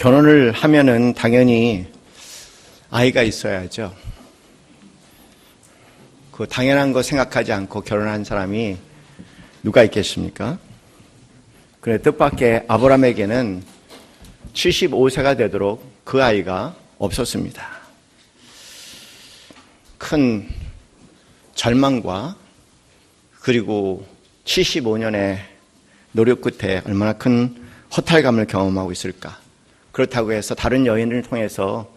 결혼을 하면은 당연히 아이가 있어야죠. 그 당연한 거 생각하지 않고 결혼한 사람이 누가 있겠습니까? 그래, 뜻밖의 아브라함에게는 75세가 되도록 그 아이가 없었습니다. 큰 절망과 그리고 75년의 노력 끝에 얼마나 큰 허탈감을 경험하고 있을까. 그렇다고 해서 다른 여인을 통해서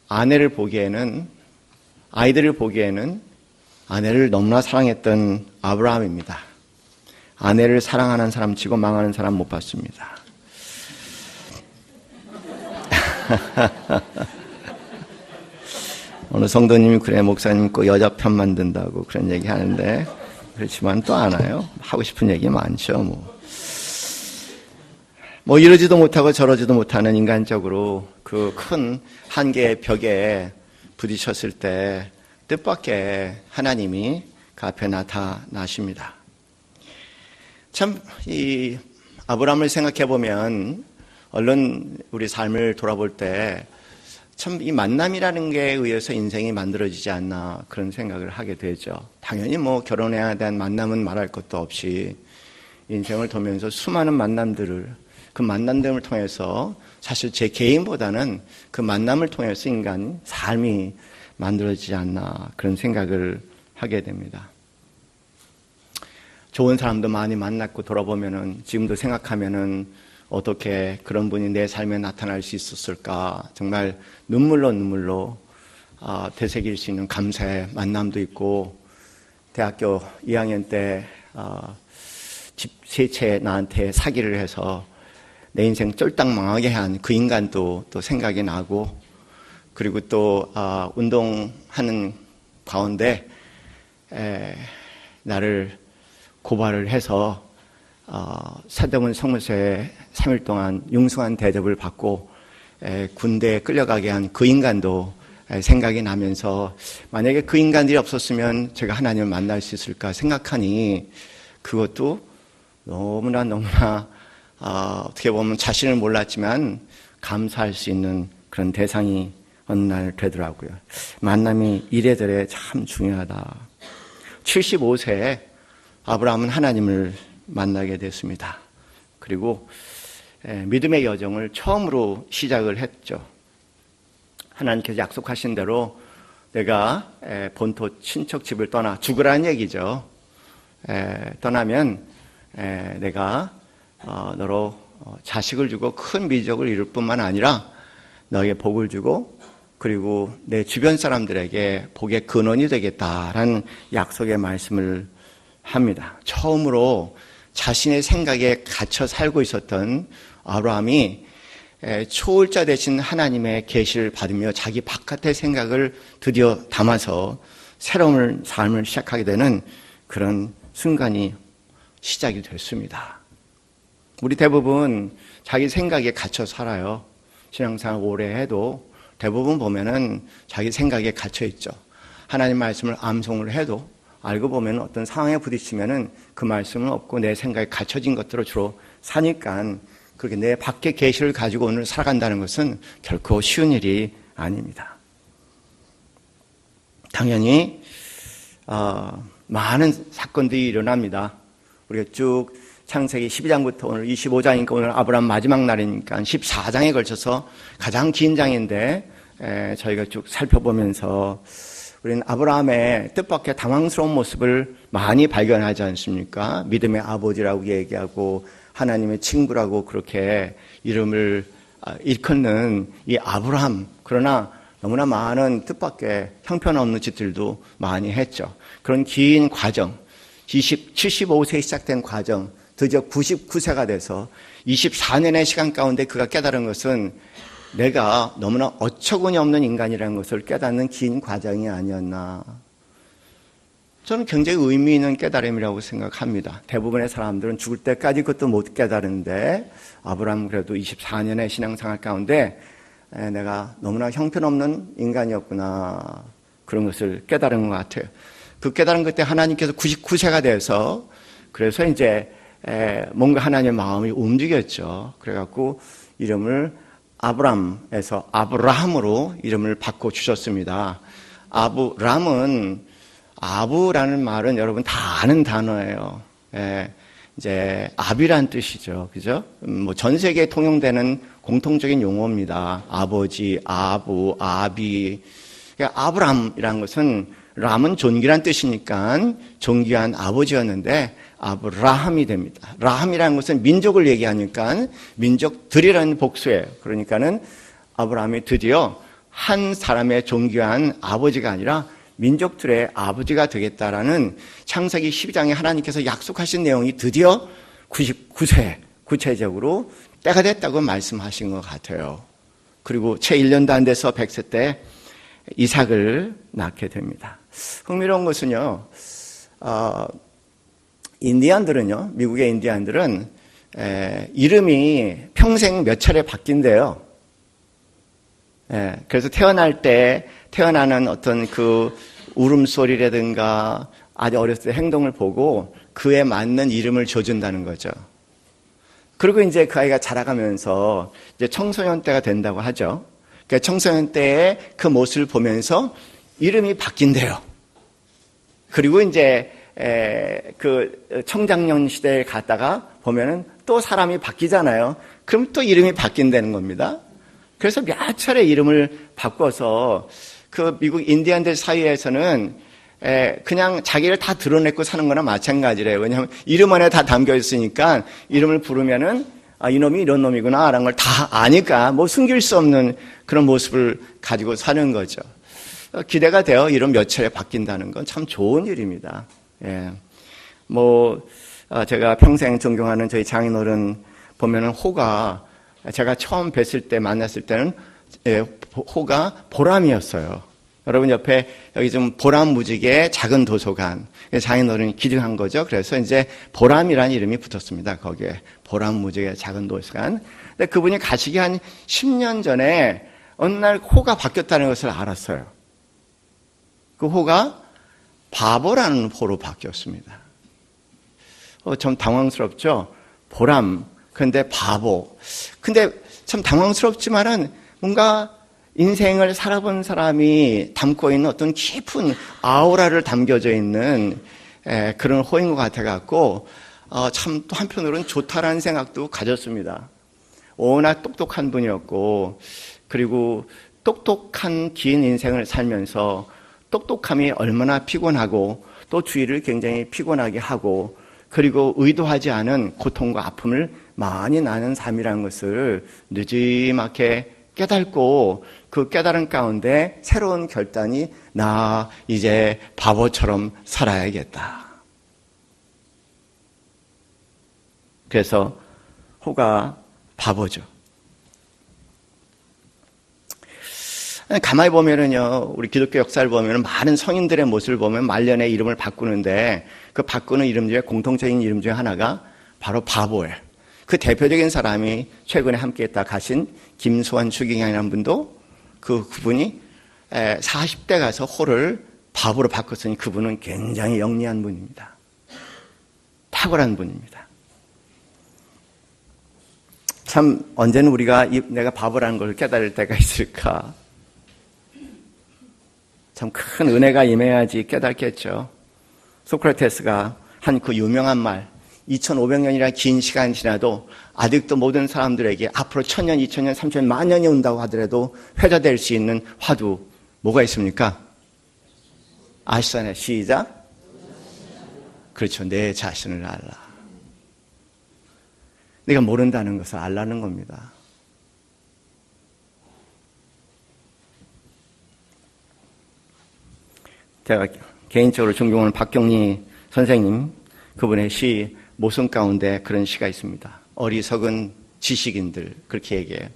아내를 보기에는, 아이들을 보기에는 아내를 너무나 사랑했던 아브라함입니다. 아내를 사랑하는 사람 치고 망하는 사람 못 봤습니다. 어느 성도님이 그래, 목사님 꼭 여자 편 만든다고 그런 얘기 하는데, 그렇지만 또 안 와요. 하고 싶은 얘기 많죠. 뭐 이러지도 못하고 저러지도 못하는 인간적으로 그 큰 한계의 벽에 부딪혔을 때 뜻밖의 하나님이 그 앞에 나타나십니다. 참, 이 아브라함을 생각해 보면, 얼른 우리 삶을 돌아볼 때 참 이 만남이라는 게 의해서 인생이 만들어지지 않나 그런 생각을 하게 되죠. 당연히 뭐 결혼에 대한 만남은 말할 것도 없이 인생을 돌면서 수많은 만남들을, 그 만남들을 통해서 사실 제 개인보다는 그 만남을 통해서 인간 삶이 만들어지지 않나 그런 생각을 하게 됩니다. 좋은 사람도 많이 만났고 돌아보면은 지금도 생각하면은 어떻게 그런 분이 내 삶에 나타날 수 있었을까. 정말 눈물로 되새길 수 있는 감사의 만남도 있고, 대학교 2학년 때 집 세 채 나한테 사기를 해서 내 인생 쫄딱 망하게 한 그 인간도 또 생각이 나고, 그리고 또 운동하는 가운데 나를 고발을 해서 서대문 성무소에 3일 동안 융숭한 대접을 받고 군대에 끌려가게 한 그 인간도 생각이 나면서, 만약에 그 인간들이 없었으면 제가 하나님을 만날 수 있을까 생각하니 그것도 너무나 어떻게 보면 자신을 몰랐지만 감사할 수 있는 그런 대상이 어느 날 되더라고요. 만남이 이래저래 참 중요하다. 75세에 아브라함은 하나님을 만나게 됐습니다. 그리고 믿음의 여정을 처음으로 시작을 했죠. 하나님께서 약속하신 대로 내가 본토 친척 집을 떠나 죽으라는 얘기죠. 떠나면 내가 너로 자식을 주고 큰 민족을 이룰 뿐만 아니라 너에게 복을 주고, 그리고 내 주변 사람들에게 복의 근원이 되겠다라는 약속의 말씀을 합니다. 처음으로 자신의 생각에 갇혀 살고 있었던 아브라함이 초월자 되신 하나님의 계시를 받으며 자기 바깥의 생각을 드디어 담아서 새로운 삶을 시작하게 되는 그런 순간이 시작이 됐습니다. 우리 대부분 자기 생각에 갇혀 살아요. 신앙생활 오래 해도 대부분 보면은 자기 생각에 갇혀 있죠. 하나님 말씀을 암송을 해도 알고 보면 어떤 상황에 부딪히면은 그 말씀은 없고 내 생각에 갇혀진 것들로 주로 사니까, 그렇게 내 밖의 계시를 가지고 오늘 살아간다는 것은 결코 쉬운 일이 아닙니다. 당연히 많은 사건들이 일어납니다. 우리가 쭉 창세기 12장부터 오늘 25장이니까 오늘 아브라함 마지막 날이니까 14장에 걸쳐서 가장 긴 장인데 저희가 쭉 살펴보면서 우리는 아브라함의 뜻밖의 당황스러운 모습을 많이 발견하지 않습니까? 믿음의 아버지라고 얘기하고 하나님의 친구라고 그렇게 이름을 일컫는 이 아브라함, 그러나 너무나 많은 뜻밖의 형편없는 짓들도 많이 했죠. 그런 긴 과정, 75세에 시작된 과정, 드디어 99세가 돼서 24년의 시간 가운데 그가 깨달은 것은 내가 너무나 어처구니 없는 인간이라는 것을 깨닫는 긴 과정이 아니었나. 저는 굉장히 의미 있는 깨달음이라고 생각합니다. 대부분의 사람들은 죽을 때까지 그것도 못 깨달은데 아브라함은 그래도 24년의 신앙생활 가운데 내가 너무나 형편없는 인간이었구나, 그런 것을 깨달은 것 같아요. 그 깨달은 그때 하나님께서 99세가 돼서 그래서 이제 뭔가 하나님의 마음이 움직였죠. 그래갖고 이름을 아브람에서 아브라함으로 이름을 바꿔 주셨습니다. 아브람은 아부라는 말은 여러분 다 아는 단어예요. 예, 이제 아비란 뜻이죠. 그죠? 뭐 전 세계에 통용되는 공통적인 용어입니다. 아버지, 아부, 아비. 그러니까 아브람이라는 것은 람은 존귀란 뜻이니까 존귀한 아버지였는데 아브라함이 됩니다. 라함이라는 것은 민족을 얘기하니까 민족들이라는 복수예요. 그러니까는 아브라함이 드디어 한 사람의 존귀한 아버지가 아니라 민족들의 아버지가 되겠다라는 창세기 12장에 하나님께서 약속하신 내용이 드디어 99세 구체적으로 때가 됐다고 말씀하신 것 같아요. 그리고 채 1년도 안 돼서 100세 때 이삭을 낳게 됩니다. 흥미로운 것은요, 인디안들은요, 미국의 인디안들은 이름이 평생 몇 차례 바뀐대요. 그래서 태어나는 어떤 그 울음소리라든가 아주 어렸을 때 행동을 보고 그에 맞는 이름을 줘준다는 거죠. 그리고 이제 그 아이가 자라가면서 이제 청소년 때가 된다고 하죠. 그러니까 청소년 때의 그 모습을 보면서 이름이 바뀐대요. 그리고 이제 그 청장년 시대에 갔다가 보면은 또 사람이 바뀌잖아요. 그럼 또 이름이 바뀐다는 겁니다. 그래서 몇 차례 이름을 바꿔서 그 미국 인디안들 사이에서는 그냥 자기를 다 드러내고 사는 거나 마찬가지래요. 왜냐하면 이름 안에 다 담겨 있으니까 이름을 부르면은 이놈이 이런 놈이구나 라는 걸 다 아니까 뭐 숨길 수 없는 그런 모습을 가지고 사는 거죠. 기대가 돼요. 이름 몇 차례 바뀐다는 건 참 좋은 일입니다. 제가 평생 존경하는 저희 장인어른 보면은 호가 제가 처음 뵀을 때 만났을 때는 호가 보람이었어요. 여러분 옆에 여기 좀 보람 무지개 작은 도서관 장인어른이 기증한 거죠. 그래서 이제 보람이라는 이름이 붙었습니다. 거기에 보람 무지개 작은 도서관. 근데 그분이 가시기 한 10년 전에 어느 날 호가 바뀌었다는 것을 알았어요. 그 호가 바보라는 호로 바뀌었습니다. 좀 당황스럽죠? 보람. 그런데 바보. 근데 참 당황스럽지만은 뭔가 인생을 살아본 사람이 담고 있는 어떤 깊은 아우라를 담겨져 있는 그런 호인 것 같아갖고 참 또 한편으로는 좋다라는 생각도 가졌습니다. 워낙 똑똑한 분이었고 그리고 똑똑한 긴 인생을 살면서 똑똑함이 얼마나 피곤하고 또 주위를 굉장히 피곤하게 하고 그리고 의도하지 않은 고통과 아픔을 많이 나는 삶이라는 것을 느지막이 깨닫고 그 깨달음 가운데 새로운 결단이 나 이제 바보처럼 살아야겠다. 그래서 호가 바보죠. 가만히 보면은요, 우리 기독교 역사를 보면은 많은 성인들의 모습을 보면 말년에 이름을 바꾸는데 그 바꾸는 이름 중에 공통적인 이름 중에 하나가 바로 바보예요. 그 대표적인 사람이 최근에 함께했다 가신 김수환 추기경이라는 분도 그분이 40대 가서 호를 바보로 바꿨으니 그분은 굉장히 영리한 분입니다. 탁월한 분입니다. 참 언제는 우리가 내가 바보라는 걸 깨달을 때가 있을까? 참 큰 은혜가 임해야지 깨닫겠죠. 소크라테스가 한 그 유명한 말 2500년이라는 긴 시간이 지나도 아직도 모든 사람들에게 앞으로 1000년, 2000년, 3000년, 만년이 온다고 하더라도 회자될 수 있는 화두 뭐가 있습니까? 아시잖아요. 시작. 그렇죠. 내 자신을 알라. 내가 모른다는 것을 알라는 겁니다. 제가 개인적으로 존경하는 박경리 선생님 그분의 시 모순 가운데 그런 시가 있습니다. 어리석은 지식인들 그렇게 얘기해요.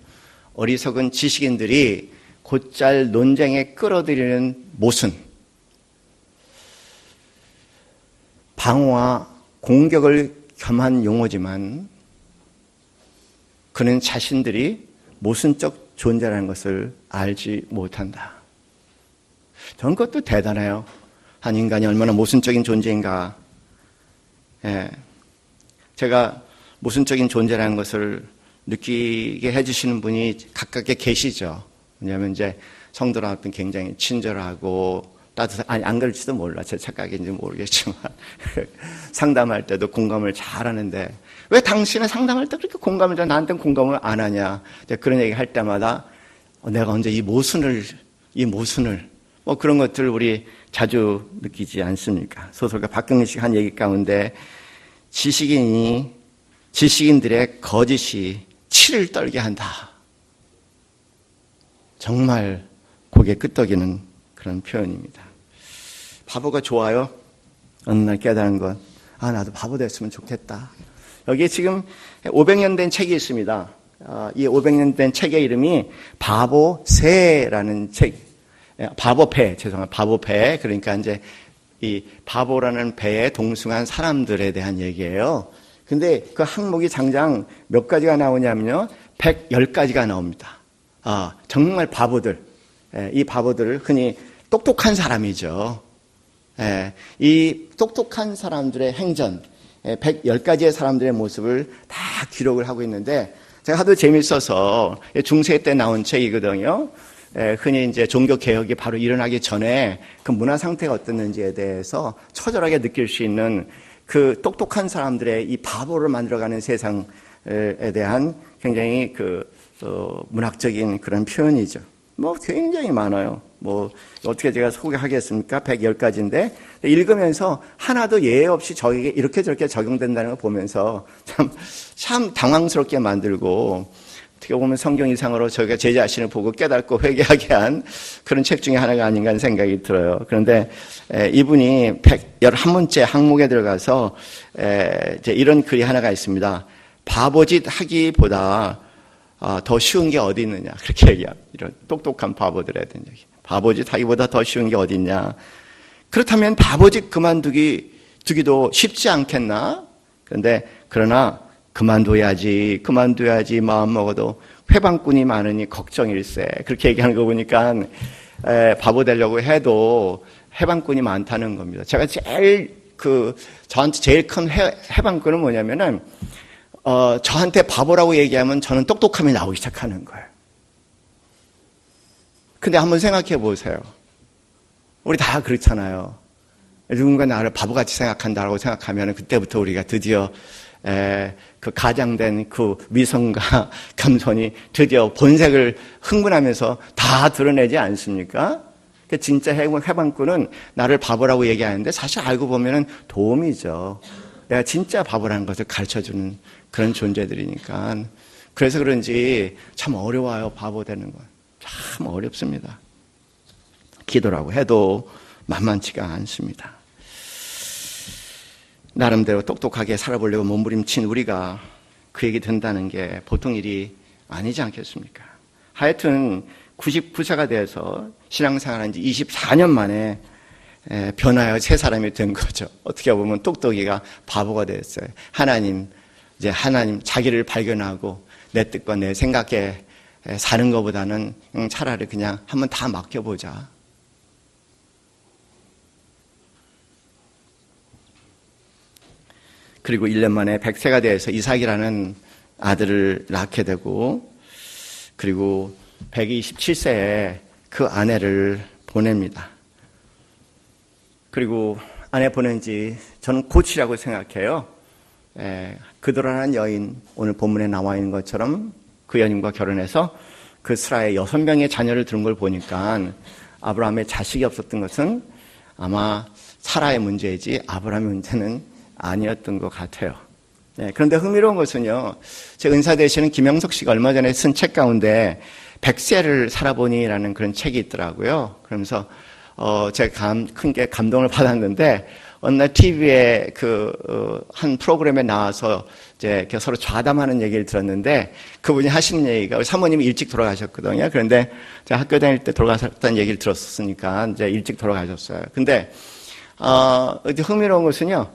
어리석은 지식인들이 곧잘 논쟁에 끌어들이는 모순 방어와 공격을 겸한 용어지만 그는 자신들이 모순적 존재라는 것을 알지 못한다. 저는 그것도 대단해요. 한 인간이 얼마나 모순적인 존재인가. 제가 모순적인 존재라는 것을 느끼게 해주시는 분이 각각에 계시죠. 왜냐하면 이제 성도들한테 굉장히 친절하고 따뜻한, 안 그럴지도 몰라. 제 착각인지 모르겠지만. 상담할 때도 공감을 잘 하는데, 왜 당신은 상담할 때 그렇게 공감을 잘, 나한테는 공감을 안 하냐. 그런 얘기 할 때마다, 내가 언제 이 모순을, 뭐 그런 것들 우리 자주 느끼지 않습니까? 소설가 박경식 한 얘기 가운데, 지식인들의 거짓이 치를 떨게 한다. 정말 고개 끄덕이는 그런 표현입니다. 바보가 좋아요? 어느 날 깨달은 건, 나도 바보 됐으면 좋겠다. 여기에 지금 500년 된 책이 있습니다. 이 500년 된 책의 이름이 바보새라는 책, 바보배. 그러니까 이제 이 바보라는 배에 동승한 사람들에 대한 얘기예요. 근데 그 항목이 장장 몇 가지가 나오냐면요. 110가지가 나옵니다. 정말 바보들. 이 바보들을 흔히 똑똑한 사람이죠. 이 똑똑한 사람들의 행전, 110가지의 사람들의 모습을 다 기록을 하고 있는데, 제가 하도 재밌어서 중세 때 나온 책이거든요. 흔히 이제 종교개혁이 바로 일어나기 전에 그 문화 상태가 어땠는지에 대해서 처절하게 느낄 수 있는 그 똑똑한 사람들의 이 바보를 만들어가는 세상에 대한 굉장히 문학적인 그런 표현이죠. 뭐 굉장히 많아요. 뭐 어떻게 제가 소개하겠습니까? 110가지인데 읽으면서 하나도 예외 없이 저에게 이렇게 저렇게 적용된다는 걸 보면서 참 당황스럽게 만들고, 어떻게 보면 성경 이상으로 저희가 제 자신을 보고 깨닫고 회개하게 한 그런 책 중에 하나가 아닌가 하는 생각이 들어요. 그런데 이분이 111문째 항목에 들어가서 이제 이런 글이 하나가 있습니다. 바보짓 하기보다 더 쉬운 게 어디 있느냐. 그렇게 얘기합니다. 이런 똑똑한 바보들에 대한 얘기. 바보짓 하기보다 더 쉬운 게 어디 있냐. 그렇다면 바보짓 그만두기도 쉽지 않겠나? 그러나 그만둬야지 마음 먹어도 회방꾼이 많으니 걱정일세. 그렇게 얘기하는 거 보니까 바보 되려고 해도 해방꾼이 많다는 겁니다. 제가 저한테 제일 큰 해방꾼은 뭐냐면은 저한테 바보라고 얘기하면 저는 똑똑함이 나오기 시작하는 거예요. 근데 한번 생각해 보세요. 우리 다 그렇잖아요. 누군가 나를 바보같이 생각한다고 생각하면 그때부터 우리가 드디어 그 가장된 그 위선과 감선이 드디어 본색을 흥분하면서 다 드러내지 않습니까? 진짜 해방꾼은 나를 바보라고 얘기하는데 사실 알고 보면은 도움이죠. 내가 진짜 바보라는 것을 가르쳐주는 그런 존재들이니까. 그래서 그런지 참 어려워요. 바보 되는 건. 참 어렵습니다. 기도라고 해도 만만치가 않습니다. 나름대로 똑똑하게 살아보려고 몸부림친 우리가 그 얘기 듣는다는 게 보통 일이 아니지 않겠습니까? 하여튼 99세가 돼서 신앙생활한 지 24년 만에 변하여 새 사람이 된 거죠. 어떻게 보면 똑똑이가 바보가 됐어요. 하나님 자기를 발견하고 내 뜻과 내 생각에 사는 것보다는 차라리 그냥 한번 다 맡겨보자. 그리고 1년 만에 100세가 돼서 이삭이라는 아들을 낳게 되고, 그리고 127세에 그 아내를 보냅니다. 그리고 아내 보낸 지 저는 고치라고 생각해요. 그도라는 여인, 오늘 본문에 나와 있는 것처럼 그 여인과 결혼해서 그 스라에 6명의 자녀를 두는 걸 보니까 아브라함의 자식이 없었던 것은 아마 사라의 문제이지 아브라함의 문제는 아니었던 것 같아요. 그런데 흥미로운 것은요, 제 은사 되시는 김영석 씨가 얼마 전에 쓴 책 가운데 100세를 살아보니라는 그런 책이 있더라고요. 그러면서 제가 큰 게 감동을 받았는데, 어느 날 TV에 한 프로그램에 나와서 이제 서로 좌담하는 얘기를 들었는데, 그분이 하시는 얘기가, 우리 사모님이 일찍 돌아가셨거든요. 그런데 제가 학교 다닐 때 돌아가셨다는 얘기를 들었으니까 이제 일찍 돌아가셨어요. 근데 흥미로운 것은요,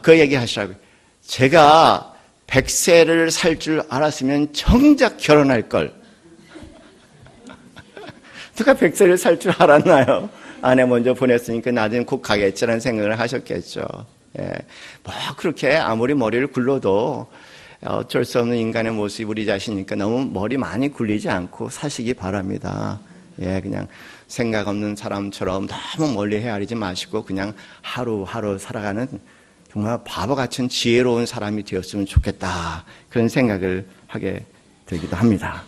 그 얘기 하시라고요. 제가 100세를 살 줄 알았으면 정작 결혼할 걸. 누가 100세를 살 줄 알았나요? 아내 먼저 보냈으니까 나중에 곧 가겠지라는 생각을 하셨겠죠. 뭐 그렇게 아무리 머리를 굴러도 어쩔 수 없는 인간의 모습이 우리 자신이니까 너무 머리 많이 굴리지 않고 사시기 바랍니다. 예, 그냥 생각 없는 사람처럼 너무 멀리 헤아리지 마시고 그냥 하루하루 살아가는 정말 바보 같은 지혜로운 사람이 되었으면 좋겠다. 그런 생각을 하게 되기도 합니다.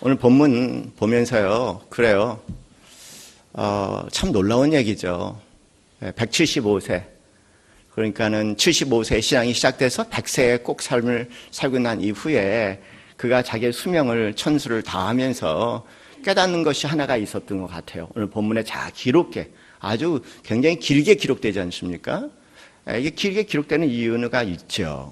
오늘 본문 보면서요, 그래요. 참 놀라운 얘기죠. 175세. 그러니까는 75세의 신앙이 시작돼서 100세의 꼭 삶을 살고 난 이후에 그가 자기의 수명을 천수를 다하면서 깨닫는 것이 하나가 있었던 것 같아요. 오늘 본문에 기록해 아주 굉장히 길게 기록되지 않습니까? 이게 길게 기록되는 이유가 있죠.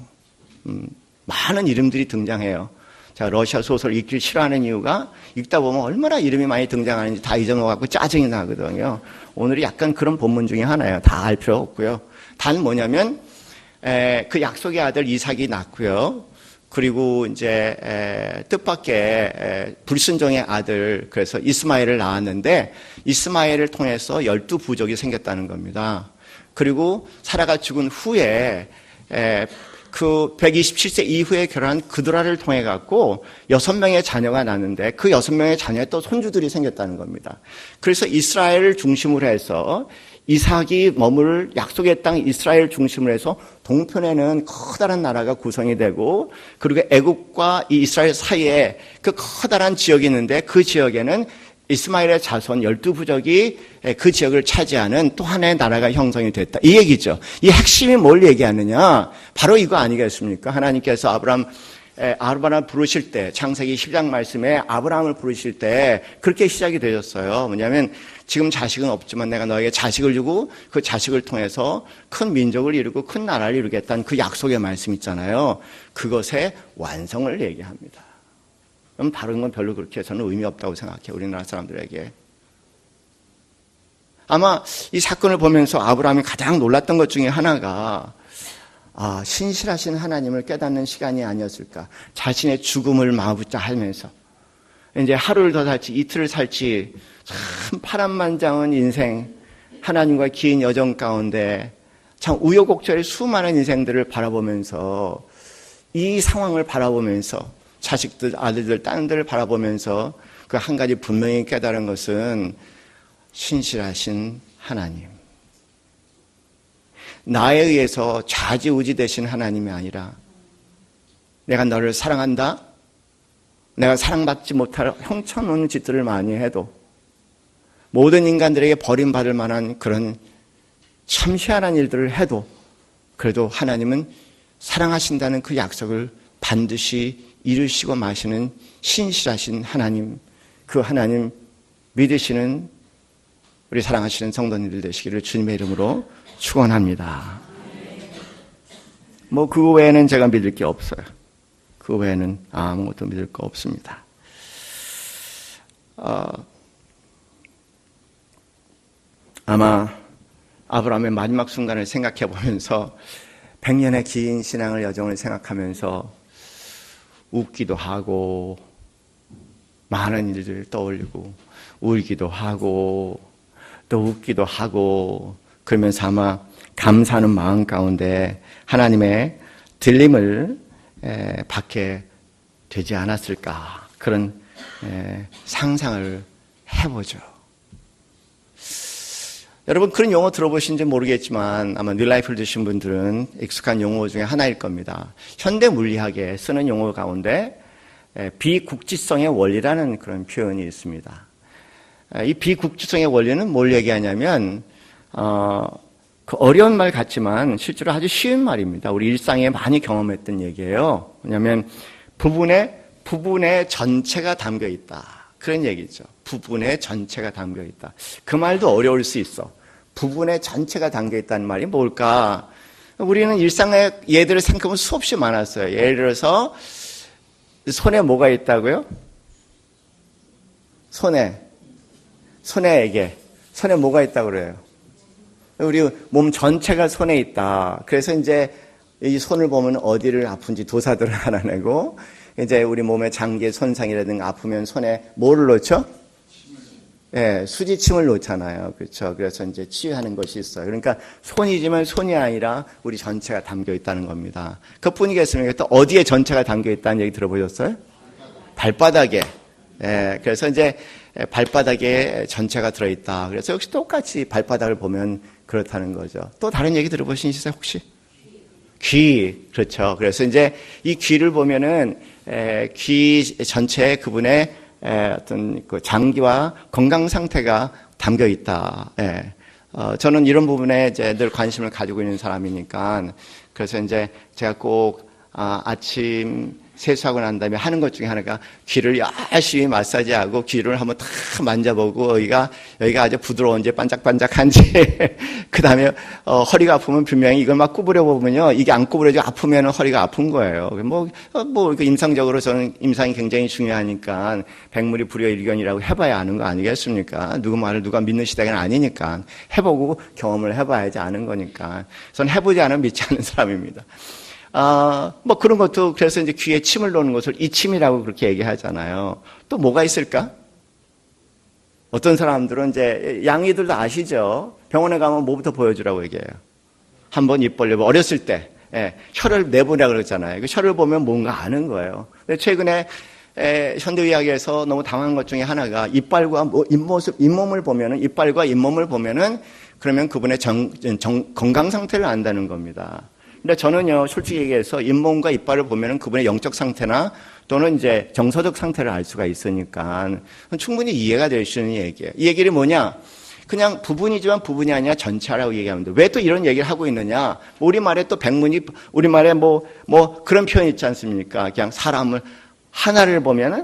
많은 이름들이 등장해요. 자, 러시아 소설 읽기를 싫어하는 이유가 읽다 보면 얼마나 이름이 많이 등장하는지 다 잊어먹어갖고 짜증이 나거든요. 오늘이 약간 그런 본문 중에 하나예요. 다 알 필요 없고요. 단 뭐냐면 그 약속의 아들 이삭이 낳고요. 그리고 이제 뜻밖의 불순종의 아들 그래서 이스마엘을 낳았는데 이스마엘을 통해서 12부족이 생겼다는 겁니다. 그리고 사라가 죽은 후에 그 127세 이후에 결혼한 그드라를 통해 갖고 6명의 자녀가 낳는데 그 6명의 자녀에 또 손주들이 생겼다는 겁니다. 그래서 이스라엘을 중심으로 해서 이삭이 머물 약속의 땅 이스라엘 중심으로 해서 동편에는 커다란 나라가 구성이 되고 그리고 애국과 이 이스라엘 사이에 그 커다란 지역이 있는데 그 지역에는 이스마엘의 자손 12부족이 그 지역을 차지하는 또 하나의 나라가 형성이 됐다. 이 얘기죠. 이 핵심이 뭘 얘기하느냐? 바로 이거 아니겠습니까? 하나님께서 아브라함을 부르실 때 창세기 10장 말씀에 아브라함을 부르실 때 그렇게 시작이 되셨어요. 뭐냐면 지금 자식은 없지만 내가 너에게 자식을 주고 그 자식을 통해서 큰 민족을 이루고 큰 나라를 이루겠다는 그 약속의 말씀 있잖아요. 그것의 완성을 얘기합니다. 그럼 다른 건 별로 그렇게 저는 의미 없다고 생각해요. 우리나라 사람들에게. 아마 이 사건을 보면서 아브라함이 가장 놀랐던 것 중에 하나가 신실하신 하나님을 깨닫는 시간이 아니었을까. 자신의 죽음을 마부자 하면서 이제 하루를 더 살지 이틀을 살지 참 파란만장한 인생 하나님과 긴 여정 가운데 참 우여곡절의 수많은 인생들을 바라보면서 이 상황을 바라보면서 자식들, 아들들, 딸들을 바라보면서 그 한 가지 분명히 깨달은 것은 신실하신 하나님. 나에 의해서 좌지우지 되신 하나님이 아니라 내가 너를 사랑한다. 내가 사랑받지 못할 형편없는 짓들을 많이 해도 모든 인간들에게 버림받을 만한 그런 참 희한한 일들을 해도 그래도 하나님은 사랑하신다는 그 약속을 반드시 이루시고 마시는 신실하신 하나님, 그 하나님 믿으시는 우리 사랑하시는 성도님들 되시기를 주님의 이름으로 축원합니다. 그 외에는 제가 믿을 게 없어요. 그 외에는 아무것도 믿을 거 없습니다. 아마 아브라함의 마지막 순간을 생각해 보면서 100년의 긴 신앙을 여정을 생각하면서 웃기도 하고 많은 일들을 떠올리고 울기도 하고 또 웃기도 하고 그러면서 아마 감사하는 마음 가운데 하나님의 들림을 받게 되지 않았을까 그런 상상을 해보죠. 여러분 그런 용어 들어보신지 모르겠지만 아마 뉴라이프를 드신 분들은 익숙한 용어 중에 하나일 겁니다. 현대 물리학에 쓰는 용어 가운데 비국지성의 원리라는 그런 표현이 있습니다. 이 비국지성의 원리는 뭘 얘기하냐면 그 어려운 말 같지만 실제로 아주 쉬운 말입니다. 우리 일상에 많이 경험했던 얘기예요. 왜냐하면 부분의 전체가 담겨 있다. 그런 얘기죠. 부분의 전체가 담겨 있다. 그 말도 어려울 수 있어. 부분의 전체가 담겨 있다는 말이 뭘까? 우리는 일상의 예들을 생각하면 수없이 많았어요. 예를 들어서 손에 뭐가 있다고요? 손에 뭐가 있다고 그래요? 우리 몸 전체가 손에 있다. 그래서 이제 이 손을 보면 어디를 아픈지 도사들을 알아내고 이제 우리 몸의 장기의 손상이라든가 아프면 손에 뭐를 넣죠? 예, 수지침을 놓잖아요. 그렇죠. 그래서 이제 치유하는 것이 있어요. 그러니까 손이지만 손이 아니라 우리 전체가 담겨 있다는 겁니다. 그뿐이겠습니까? 또 어디에 전체가 담겨 있다는 얘기 들어보셨어요? 발바닥에. 예, 그래서 이제 발바닥에 전체가 들어있다. 그래서 역시 똑같이 발바닥을 보면 그렇다는 거죠. 또 다른 얘기 들어보시겠어요, 혹시? 귀. 그렇죠. 그래서 이제 이 귀를 보면은, 귀 전체에 그분의 어떤 그 장기와 건강 상태가 담겨 있다. 예. 저는 이런 부분에 이제 늘 관심을 가지고 있는 사람이니까, 그래서 이제 제가 꼭, 아침 세수하고 난 다음에 하는 것 중에 하나가 귀를 열심히 마사지하고 귀를 한번 탁 만져보고 여기가 아주 부드러운지 반짝반짝한지 그 다음에 허리가 아프면 분명히 이걸 막 구부려 보면요 이게 안 구부려져 아프면 허리가 아픈 거예요. 뭐 임상적으로 저는 임상이 굉장히 중요하니까 백물이 불여일견이라고 해봐야 아는 거 아니겠습니까? 누구 말을 누가 믿는 시대는 아니니까 해보고 경험을 해봐야지 아는 거니까 저는 해보지 않으면 믿지 않는 사람입니다. 뭐 그런 것도 그래서 이제 귀에 침을 놓는 것을 이침이라고 그렇게 얘기하잖아요. 또 뭐가 있을까? 어떤 사람들은 이제 양이들도 아시죠? 병원에 가면 뭐부터 보여주라고 얘기해요. 한번 입 벌려봐. 어렸을 때 혀를 내보라 그러잖아요. 그 혀를 보면 뭔가 아는 거예요. 근데 최근에 현대의학에서 너무 당한 것 중에 하나가 이빨과 잇몸을 보면은 이빨과 잇몸을 보면은 그러면 그분의 건강 상태를 안다는 겁니다. 근데 저는요, 솔직히 얘기해서 잇몸과 이빨을 보면은 그분의 영적 상태나 또는 이제 정서적 상태를 알 수가 있으니까 충분히 이해가 될 수 있는 얘기예요. 이 얘기를 뭐냐? 그냥 부분이지만 부분이 아니라 전체라고 얘기하면 돼. 왜 또 이런 얘기를 하고 있느냐? 우리말에 또 백문이, 우리말에 뭐 그런 표현 있지 않습니까? 그냥 사람을 하나를 보면은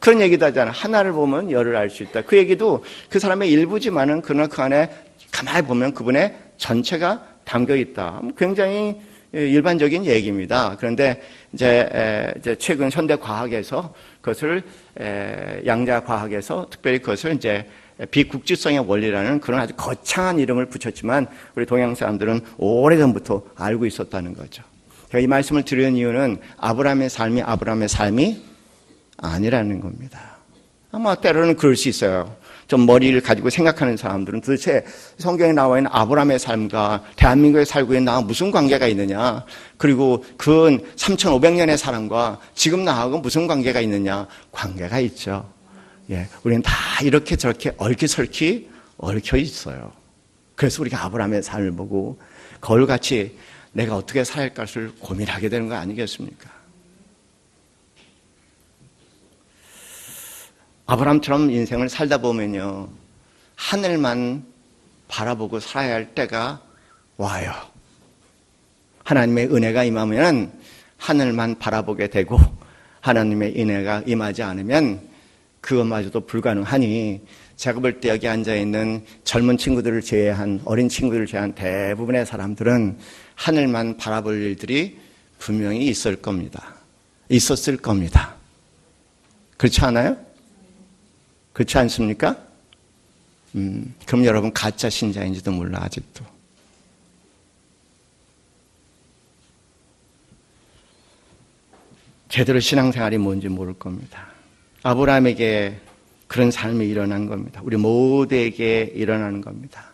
그런 얘기도 하잖아요. 하나를 보면 열을 알 수 있다. 그 얘기도 그 사람의 일부지만은 그러나 그 안에 가만히 보면 그분의 전체가 담겨 있다. 굉장히 일반적인 얘기입니다. 그런데 이제 최근 현대 과학에서 그것을 양자 과학에서 특별히 그것을 이제 비국지성의 원리라는 그런 아주 거창한 이름을 붙였지만 우리 동양 사람들은 오래전부터 알고 있었다는 거죠. 제가 이 말씀을 드리는 이유는 아브라함의 삶이 아니라는 겁니다. 아마 때로는 그럴 수 있어요. 좀 머리를 가지고 생각하는 사람들은 도대체 성경에 나와 있는 아브라함의 삶과 대한민국에 살고 있는 나와 무슨 관계가 있느냐, 그리고 근 3,500년의 사람과 지금 나하고 무슨 관계가 있느냐. 관계가 있죠. 예, 우리는 다 이렇게 저렇게 얽히설키 얽혀 있어요. 그래서 우리가 아브라함의 삶을 보고 거울같이 내가 어떻게 살 것을 고민하게 되는 거 아니겠습니까? 아브라함처럼 인생을 살다 보면요, 하늘만 바라보고 살아야 할 때가 와요. 하나님의 은혜가 임하면 하늘만 바라보게 되고 하나님의 은혜가 임하지 않으면 그것마저도 불가능하니 제가 볼 때 여기 앉아있는 젊은 친구들을 제외한 어린 친구들을 제외한 대부분의 사람들은 하늘만 바라볼 일들이 분명히 있을 겁니다. 있었을 겁니다. 그렇지 않아요? 그렇지 않습니까? 그럼 여러분 가짜 신자인지도 몰라 아직도. 제대로 신앙생활이 뭔지 모를 겁니다. 아브라함에게 그런 삶이 일어난 겁니다. 우리 모두에게 일어나는 겁니다.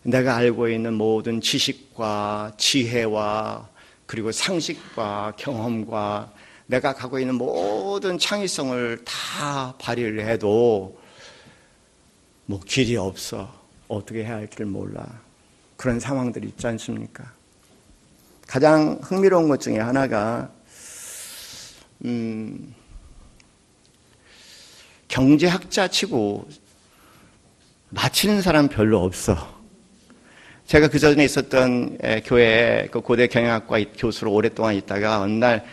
내가 알고 있는 모든 지식과 지혜와 그리고 상식과 경험과 내가 갖고 있는 모든 창의성을 다 발휘를 해도 뭐 길이 없어. 어떻게 해야 할지를 몰라. 그런 상황들이 있지 않습니까? 가장 흥미로운 것 중에 하나가 경제학자 치고 맞히는 사람 별로 없어. 제가 그 전에 있었던 교회 그 고대 경영학과 교수로 오랫동안 있다가 어느 날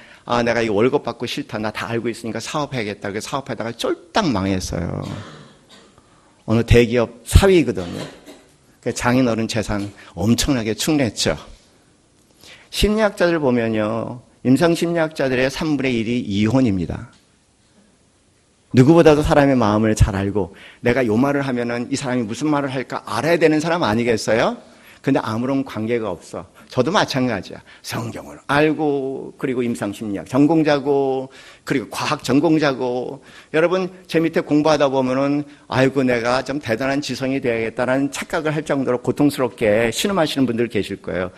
내가 이 월급 받고 싫다. 나 다 알고 있으니까 사업해야겠다. 그래서 사업하다가 쫄딱 망했어요. 어느 대기업 사위거든요. 장인어른 재산 엄청나게 축냈죠. 심리학자들 보면요, 임상심리학자들의 3분의 1이 이혼입니다. 누구보다도 사람의 마음을 잘 알고 내가 요 말을 하면은 이 사람이 무슨 말을 할까 알아야 되는 사람 아니겠어요? 근데 아무런 관계가 없어. 저도 마찬가지야. 성경을 알고, 그리고 임상심리학 전공자고, 그리고 과학 전공자고. 여러분, 제 밑에 공부하다 보면은, 아이고, 내가 좀 대단한 지성이 되어야겠다라는 착각을 할 정도로 고통스럽게 신음하시는 분들 계실 거예요.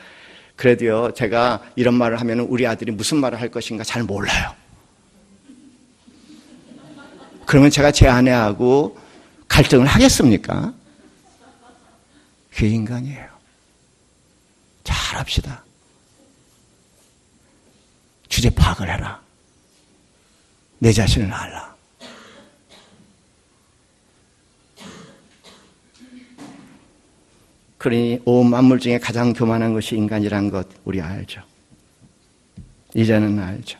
그래도요, 제가 이런 말을 하면 우리 아들이 무슨 말을 할 것인가 잘 몰라요. 그러면 제가 제 아내하고 갈등을 하겠습니까? 그게 인간이에요. 잘합시다. 주제 파악을 해라. 내 자신을 알라. 그러니 온 만물 중에 가장 교만한 것이 인간이란 것 우리 알죠. 이제는 알죠.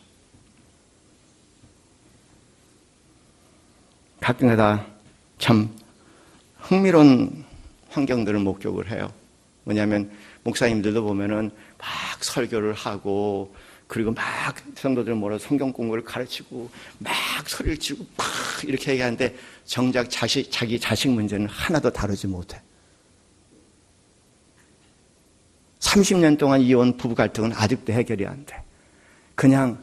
가끔가다 참 흥미로운 환경들을 목격을 해요. 뭐냐면 목사님들도 보면은 막 설교를 하고, 그리고 막 성도들 모여 성경 공부를 가르치고 막 소리를 치고 막 이렇게 얘기하는데 정작 자기 자식 문제는 하나도 다루지 못해. 30년 동안 이어온 부부 갈등은 아직도 해결이 안 돼. 그냥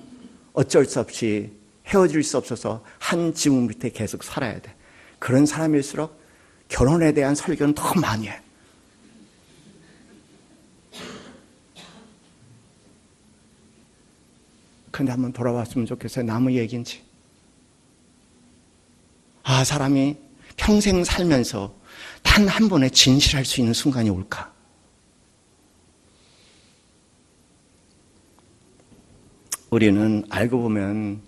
어쩔 수 없이 헤어질 수 없어서 한 지붕 밑에 계속 살아야 돼. 그런 사람일수록 결혼에 대한 설교는 더 많이 해. 근데 한번 돌아봤으면 좋겠어요. 남의 얘기인지. 사람이 평생 살면서 단 한 번에 진실할 수 있는 순간이 올까? 우리는 알고 보면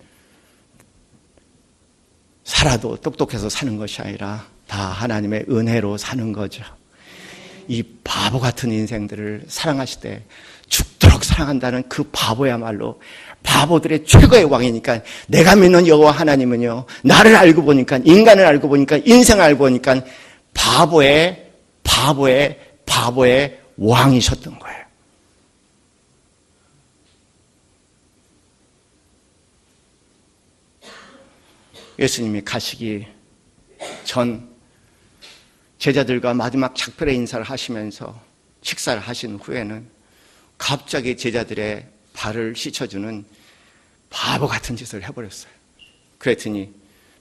살아도 똑똑해서 사는 것이 아니라 다 하나님의 은혜로 사는 거죠. 이 바보 같은 인생들을 사랑하실 때 죽도록 사랑한다는 그 바보야말로 바보들의 최고의 왕이니까, 내가 믿는 여호와 하나님은요, 나를 알고 보니까, 인간을 알고 보니까, 인생을 알고 보니까 바보의 왕이셨던 거예요. 예수님이 가시기 전 제자들과 마지막 작별의 인사를 하시면서 식사를 하신 후에는 갑자기 제자들의 발을 씻어주는 바보 같은 짓을 해버렸어요. 그랬더니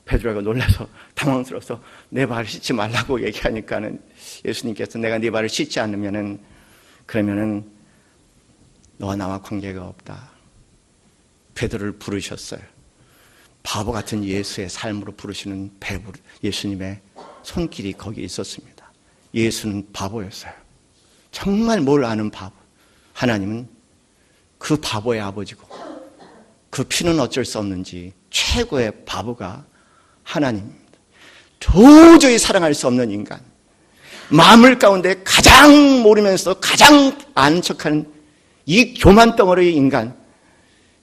베드로가 놀라서 당황스러워서 내 발을 씻지 말라고 얘기하니까는 예수님께서 내가 네 발을 씻지 않으면은 그러면은 너와 나와 관계가 없다. 베드로를 부르셨어요. 바보 같은 예수의 삶으로 부르시는 예수님의 손길이 거기에 있었습니다. 예수는 바보였어요. 정말 뭘 아는 바보. 하나님은 그 바보의 아버지고, 그 피는 어쩔 수 없는지 최고의 바보가 하나님입니다. 도저히 사랑할 수 없는 인간, 마음을 가운데 가장 모르면서 가장 아는 척하는 이 교만 덩어리의 인간,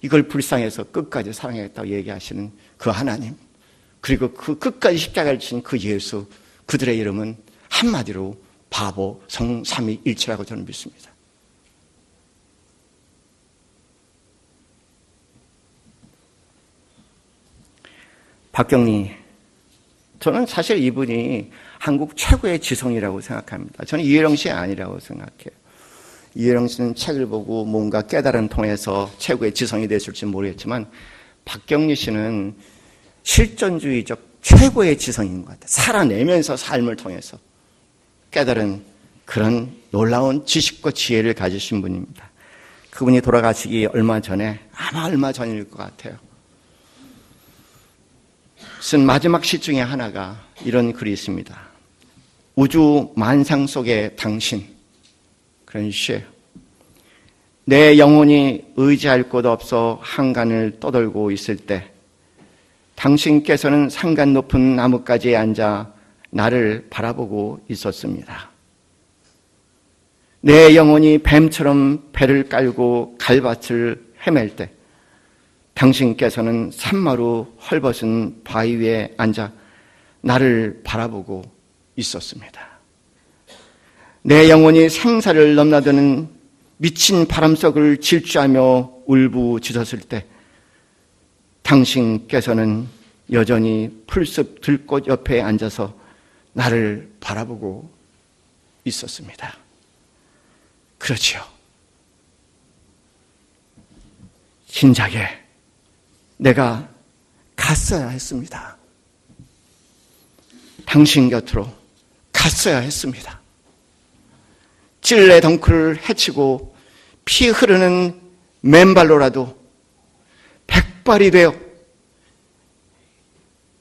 이걸 불쌍해서 끝까지 사랑하겠다고 얘기하시는 그 하나님, 그리고 그 끝까지 십자가를 친 그 예수, 그들의 이름은 한마디로 바보, 성삼위일체라고 저는 믿습니다. 박경리, 저는 사실 이분이 한국 최고의 지성이라고 생각합니다. 저는 이혜령 씨 아니라고 생각해요. 이혜령 씨는 책을 보고 뭔가 깨달음 통해서 최고의 지성이 됐을지 모르겠지만, 박경리 씨는 실존주의적 최고의 지성인 것 같아요. 살아내면서 삶을 통해서 깨달은 그런 놀라운 지식과 지혜를 가지신 분입니다. 그분이 돌아가시기 얼마 전에, 아마 얼마 전일 것 같아요, 쓴 마지막 시 중에 하나가 이런 글이 있습니다. 우주 만상 속의 당신, 그런 시예요. 내 영혼이 의지할 곳 없어 한간을 떠돌고 있을 때 당신께서는 산간 높은 나뭇가지에 앉아 나를 바라보고 있었습니다. 내 영혼이 뱀처럼 배를 깔고 갈밭을 헤맬 때 당신께서는 산마루 헐벗은 바위 위에 앉아 나를 바라보고 있었습니다. 내 영혼이 생사를 넘나드는 미친 바람속을 질주하며 울부짖었을 때 당신께서는 여전히 풀숲 들꽃 옆에 앉아서 나를 바라보고 있었습니다. 그렇지요. 진작에 내가 갔어야 했습니다. 당신 곁으로 갔어야 했습니다. 찔레 덩크를 헤치고 피 흐르는 맨발로라도 백발이 되어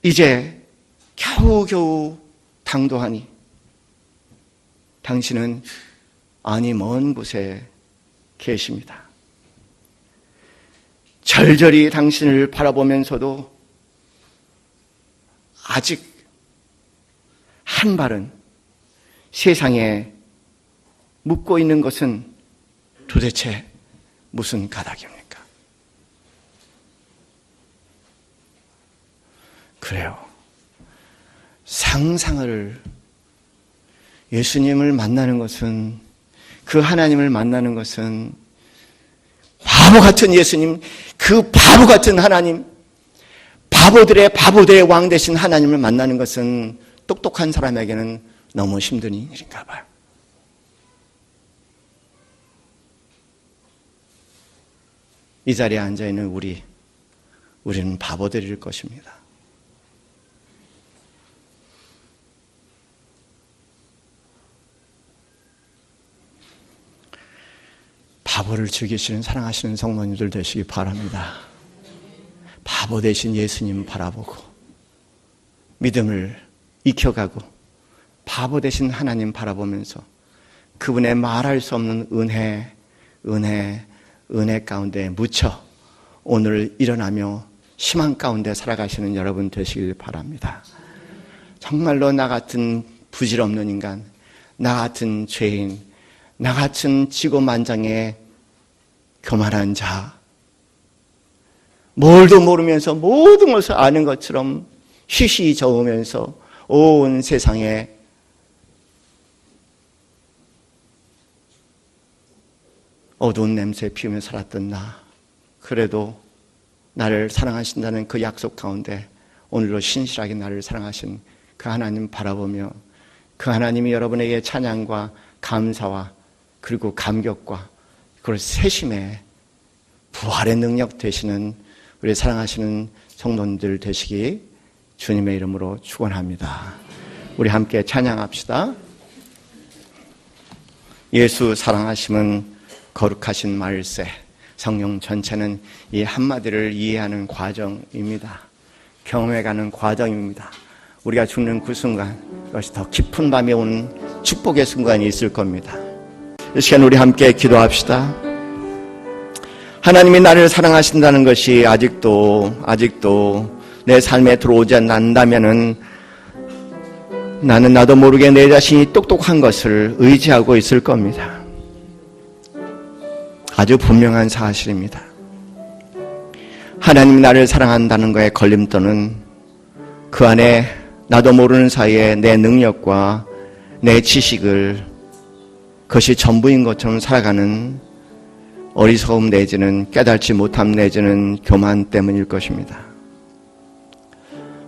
이제 겨우겨우 당도하니 당신은 아니 먼 곳에 계십니다. 절절히 당신을 바라보면서도 아직 한 발은 세상에 묻고 있는 것은 도대체 무슨 가닥입니까? 그래요. 상상을, 예수님을 만나는 것은, 그 하나님을 만나는 것은 바보 같은 예수님, 그 바보 같은 하나님, 바보들의 왕 되신 하나님을 만나는 것은 똑똑한 사람에게는 너무 힘든 일인가 봐요. 이 자리에 앉아있는 우리는 바보들일 것입니다. 바보를 즐기시는 사랑하시는 성도님들 되시기 바랍니다. 바보 대신 예수님 바라보고 믿음을 익혀가고 바보 대신 하나님 바라보면서 그분의 말할 수 없는 은혜 가운데 묻혀 오늘 일어나며 희망 가운데 살아가시는 여러분 되시길 바랍니다. 정말로 나 같은 부질없는 인간, 나 같은 죄인, 나 같은 지고만장의 교만한 자, 뭘도 모르면서 모든 것을 아는 것처럼 쉬쉬 저으면서 온 세상에 어두운 냄새 피우며 살았던 나, 그래도 나를 사랑하신다는 그 약속 가운데 오늘로 신실하게 나를 사랑하신 그 하나님 바라보며 그 하나님이 여러분에게 찬양과 감사와 그리고 감격과 그걸 세심의 부활의 능력 되시는 우리 사랑하시는 성도님들 되시기 주님의 이름으로 축원합니다. 우리 함께 찬양합시다. 예수 사랑하심은 거룩하신 말세. 성경 전체는 이 한마디를 이해하는 과정입니다. 경험해가는 과정입니다. 우리가 죽는 그 순간, 그것이 더 깊은 밤에 오는 축복의 순간이 있을 겁니다. 이 시간 우리 함께 기도합시다. 하나님이 나를 사랑하신다는 것이 아직도 내 삶에 들어오지 않는다면은 나는 나도 모르게 내 자신이 똑똑한 것을 의지하고 있을 겁니다. 아주 분명한 사실입니다. 하나님이 나를 사랑한다는 것의 걸림돌은 그 안에 나도 모르는 사이에 내 능력과 내 지식을 그것이 전부인 것처럼 살아가는 어리석음 내지는 깨달지 못함 내지는 교만 때문일 것입니다.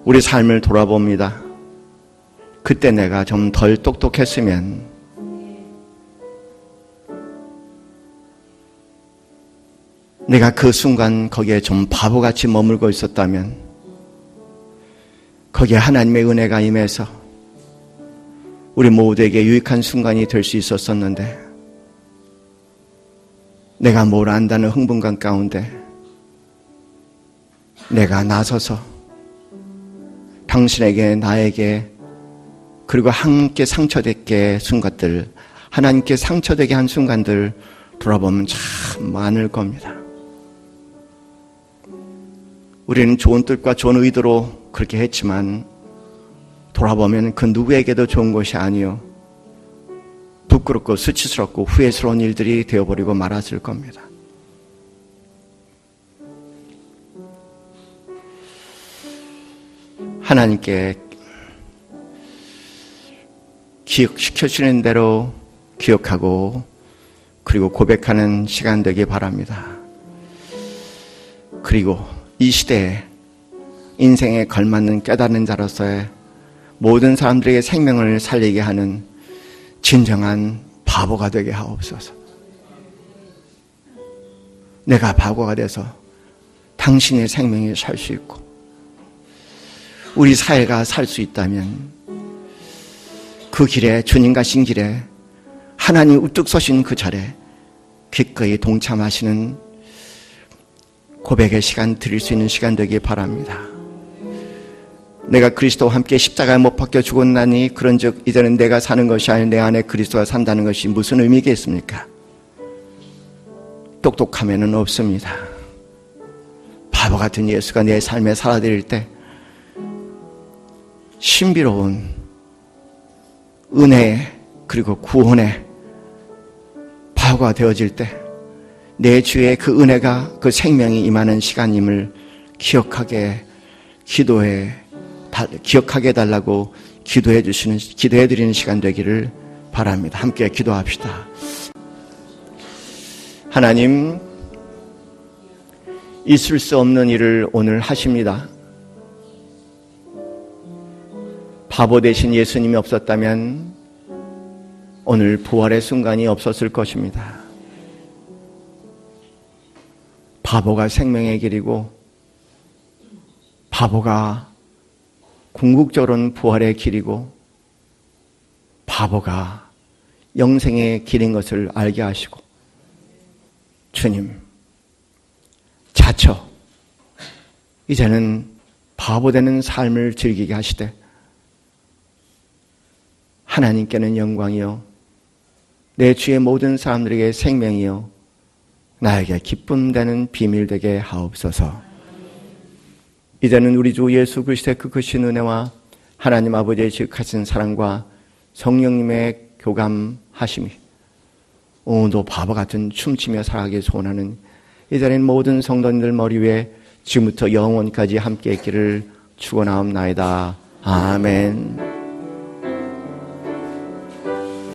우리 삶을 돌아봅니다. 그때 내가 좀 덜 똑똑했으면 내가 그 순간 거기에 좀 바보같이 머물고 있었다면 거기에 하나님의 은혜가 임해서 우리 모두에게 유익한 순간이 될 수 있었었는데 내가 뭘 안다는 흥분감 가운데 내가 나서서 당신에게 나에게 그리고 함께 상처되게 순간들 하나님께 상처되게 한 순간들 돌아보면 참 많을 겁니다. 우리는 좋은 뜻과 좋은 의도로 그렇게 했지만 돌아보면 그 누구에게도 좋은 것이 아니요 부끄럽고 수치스럽고 후회스러운 일들이 되어버리고 말았을 겁니다. 하나님께 기억시켜주는 대로 기억하고 그리고 고백하는 시간 되길 바랍니다. 그리고 이 시대에 인생에 걸맞는 깨닫는 자로서의 모든 사람들에게 생명을 살리게 하는 진정한 바보가 되게 하옵소서. 내가 바보가 돼서 당신의 생명이 살 수 있고 우리 사회가 살 수 있다면 그 길에, 주님 가신 길에 하나님 우뚝 서신 그 자리에 기꺼이 동참하시는 고백의 시간 드릴 수 있는 시간 되길 바랍니다. 내가 그리스도와 함께 십자가에 못 박혀 죽었나니 그런즉 이제는 내가 사는 것이 아니라 내 안에 그리스도가 산다는 것이 무슨 의미겠습니까? 똑똑하면은 없습니다. 바보 같은 예수가 내 삶에 살아드릴 때 신비로운 은혜 그리고 구원의 바보가 되어질 때 내 주의 그 은혜가 그 생명이 임하는 시간임을 기억하게 달라고 기도해 드리는 시간 되기를 바랍니다. 함께 기도합시다. 하나님, 있을 수 없는 일을 오늘 하십니다. 바보 대신 예수님이 없었다면 오늘 부활의 순간이 없었을 것입니다. 바보가 생명의 길이고 바보가 궁극적으로는 부활의 길이고 바보가 영생의 길인 것을 알게 하시고 주님, 자처 이제는 바보 되는 삶을 즐기게 하시되 하나님께는 영광이요 내 주의 모든 사람들에게 생명이요 나에게 기쁨 되는 비밀 되게 하옵소서. 이제는 우리 주 예수 그리스도의 그 크신 은혜와 하나님 아버지의 지극하신 사랑과 성령님의 교감하심이 오늘도 바보 같은 춤추며 살아가길 소원하는 이 자리인 모든 성도님들 머리 위에 지금부터 영원까지 함께 있기를 축원하옵나이다. 아멘.